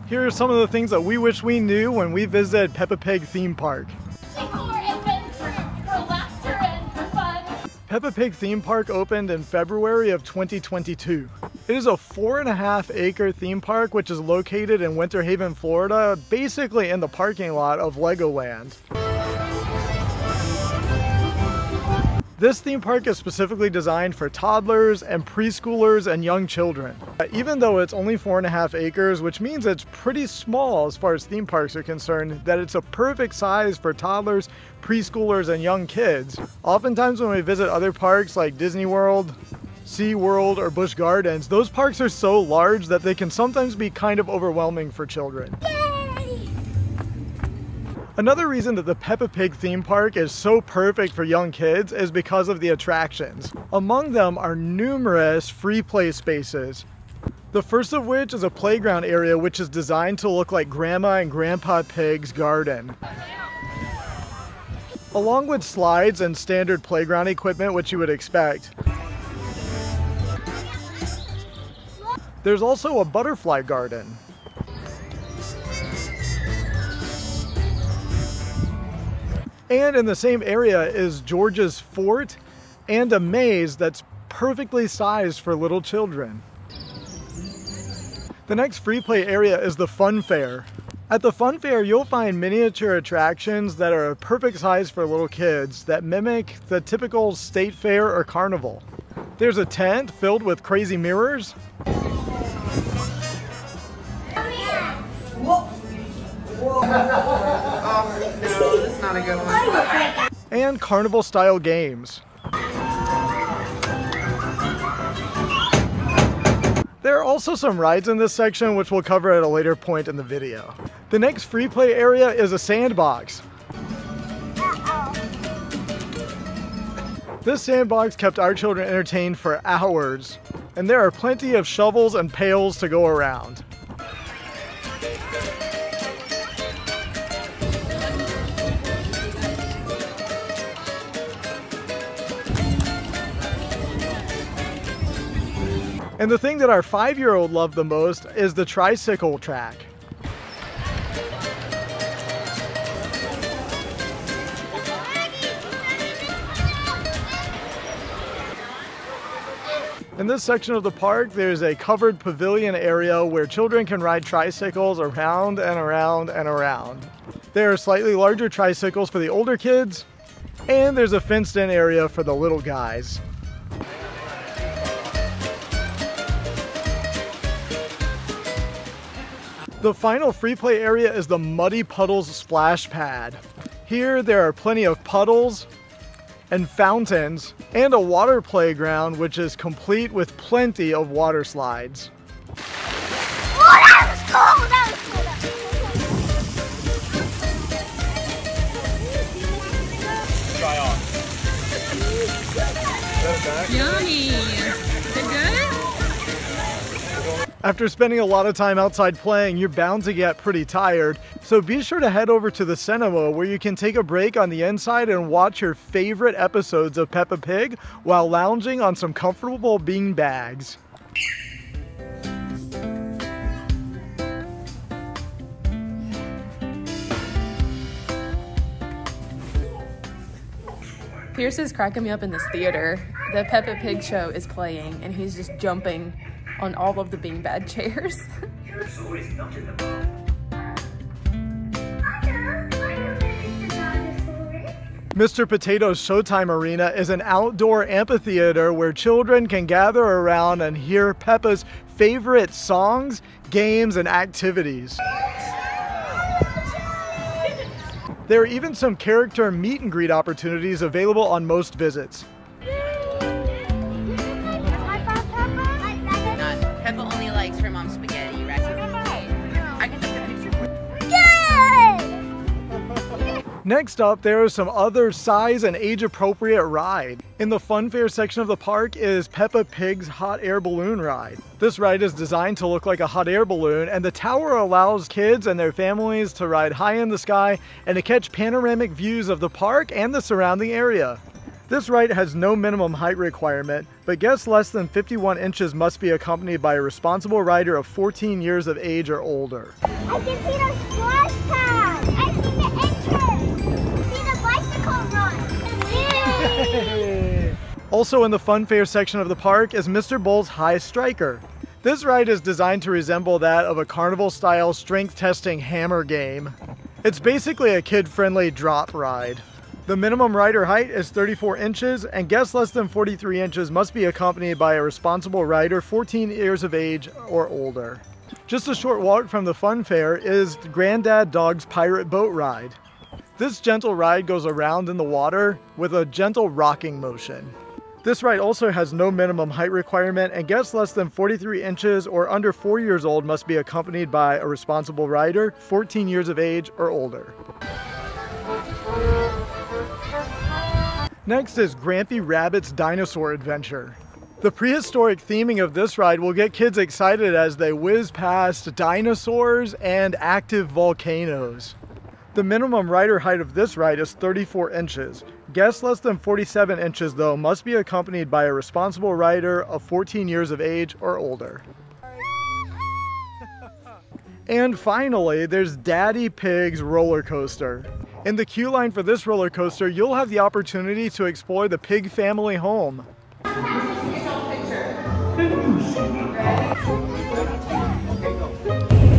Here are some of the things that we wish we knew when we visited Peppa Pig Theme Park. Peppa Pig Theme Park opened in February of 2022. It is a 4.5-acre theme park which is located in Winter Haven, Florida, basically in the parking lot of Legoland. This theme park is specifically designed for toddlers and preschoolers and young children. Even though it's only 4.5 acres, which means it's pretty small as far as theme parks are concerned, that it's a perfect size for toddlers, preschoolers, and young kids. Oftentimes when we visit other parks like Disney World, SeaWorld, or Busch Gardens, those parks are so large that they can sometimes be kind of overwhelming for children. Another reason that the Peppa Pig theme park is so perfect for young kids is because of the attractions. Among them are numerous free play spaces. The first of which is a playground area which is designed to look like Grandma and Grandpa Pig's garden. Along with slides and standard playground equipment which you would expect. There's also a butterfly garden. And in the same area is George's fort and a maze that's perfectly sized for little children. The next free play area is the fun fair. At the fun fair, you'll find miniature attractions that are a perfect size for little kids that mimic the typical state fair or carnival. There's a tent filled with crazy mirrors. No, that's not a good one. And carnival-style games. There are also some rides in this section which we'll cover at a later point in the video. The next free play area is a sandbox. This sandbox kept our children entertained for hours, and there are plenty of shovels and pails to go around. And the thing that our 5-year-old loved the most is the Tricycle Track. In this section of the park, there's a covered pavilion area where children can ride tricycles around and around and around. There are slightly larger tricycles for the older kids, and there's a fenced-in area for the little guys. The final free play area is the Muddy Puddles splash pad. Here there are plenty of puddles and fountains and a water playground which is complete with plenty of water slides. Oh, that was cool! That was cool! Try on. Yummy! Is it good? After spending a lot of time outside playing, you're bound to get pretty tired, so be sure to head over to the cinema where you can take a break on the inside and watch your favorite episodes of Peppa Pig while lounging on some comfortable bean bags. Pierce is cracking me up in this theater. The Peppa Pig Show is playing and he's just jumping on all of the beanbag chairs. Mr. Potato's Showtime Arena is an outdoor amphitheater where children can gather around and hear Peppa's favorite songs, games, and activities. There are even some character meet and greet opportunities available on most visits. Peppa only likes her mom's spaghetti, right? I can take a picture for you. Next up, there are some other size and age-appropriate rides. In the fun fair section of the park is Peppa Pig's hot air balloon ride. This ride is designed to look like a hot air balloon, and the tower allows kids and their families to ride high in the sky and to catch panoramic views of the park and the surrounding area. This ride has no minimum height requirement, but guests less than 51 inches must be accompanied by a responsible rider of 14 years of age or older. I can see the splash pad. I see the entrance. See the bicycle run. Also in the fun fair section of the park is Mr. Bull's High Striker. This ride is designed to resemble that of a carnival-style strength-testing hammer game. It's basically a kid-friendly drop ride. The minimum rider height is 34 inches, and guests less than 43 inches must be accompanied by a responsible rider 14 years of age or older. Just a short walk from the fun fair is Granddad Dog's Pirate Boat Ride. This gentle ride goes around in the water with a gentle rocking motion. This ride also has no minimum height requirement, and guests less than 43 inches or under 4 years old must be accompanied by a responsible rider 14 years of age or older. Next is Grampy Rabbit's Dinosaur Adventure. The prehistoric theming of this ride will get kids excited as they whiz past dinosaurs and active volcanoes. The minimum rider height of this ride is 34 inches. Guests less than 47 inches, though, must be accompanied by a responsible rider of 14 years of age or older. And finally, there's Daddy Pig's roller coaster. In the queue line for this roller coaster, you'll have the opportunity to explore the Pig family home.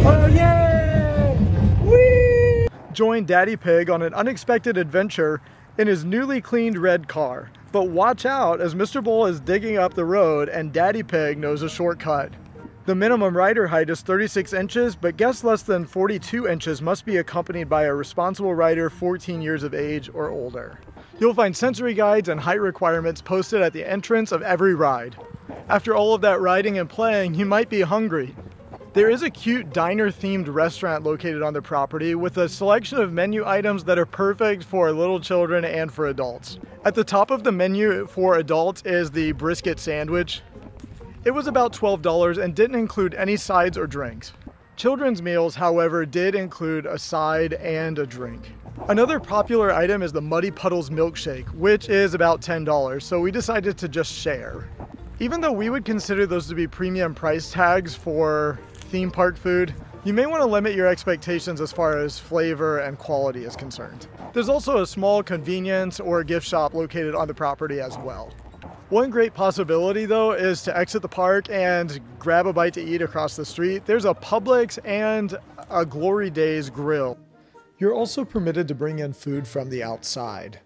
Oh, yay! Whee! Join Daddy Pig on an unexpected adventure in his newly cleaned red car. But watch out as Mr. Bull is digging up the road and Daddy Pig knows a shortcut. The minimum rider height is 36 inches, but guests less than 42 inches must be accompanied by a responsible rider 14 years of age or older. You'll find sensory guides and height requirements posted at the entrance of every ride. After all of that riding and playing, you might be hungry. There is a cute diner-themed restaurant located on the property with a selection of menu items that are perfect for little children and for adults. At the top of the menu for adults is the brisket sandwich. It was about $12 and didn't include any sides or drinks. Children's meals, however, did include a side and a drink. Another popular item is the Muddy Puddles milkshake, which is about $10, so we decided to just share. Even though we would consider those to be premium price tags for theme park food, you may want to limit your expectations as far as flavor and quality is concerned. There's also a small convenience or gift shop located on the property as well. One great possibility, though, is to exit the park and grab a bite to eat across the street. There's a Publix and a Glory Days grill. You're also permitted to bring in food from the outside.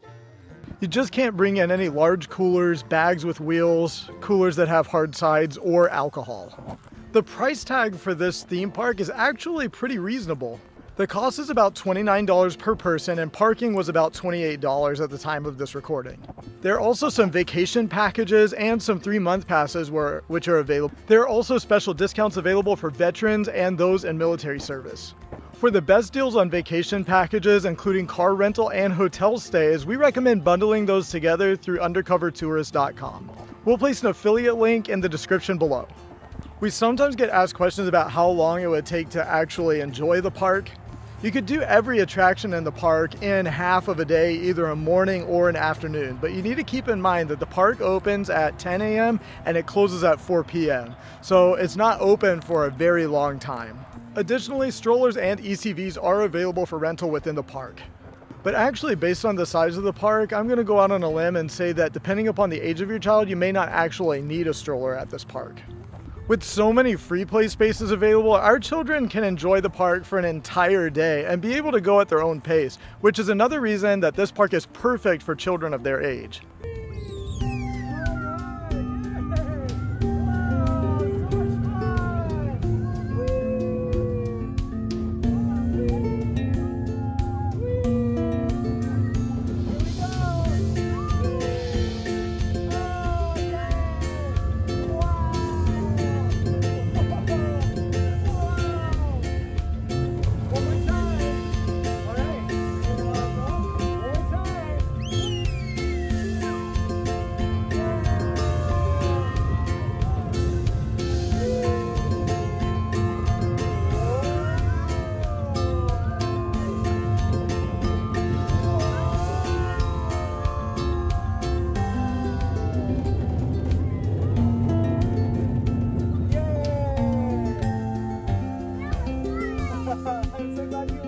You just can't bring in any large coolers, bags with wheels, coolers that have hard sides, or alcohol. The price tag for this theme park is actually pretty reasonable. The cost is about $29 per person, and parking was about $28 at the time of this recording. There are also some vacation packages and some 3-month passes which are available. There are also special discounts available for veterans and those in military service. For the best deals on vacation packages, including car rental and hotel stays, we recommend bundling those together through undercovertourist.com. We'll place an affiliate link in the description below. We sometimes get asked questions about how long it would take to actually enjoy the park. You could do every attraction in the park in half of a day, either a morning or an afternoon, but you need to keep in mind that the park opens at 10 a.m. and it closes at 4 p.m. So it's not open for a very long time. Additionally, strollers and ECVs are available for rental within the park. But actually, based on the size of the park, I'm going to go out on a limb and say that depending upon the age of your child, you may not actually need a stroller at this park. With so many free play spaces available, our children can enjoy the park for an entire day and be able to go at their own pace, which is another reason that this park is perfect for children of their age. I'm so glad you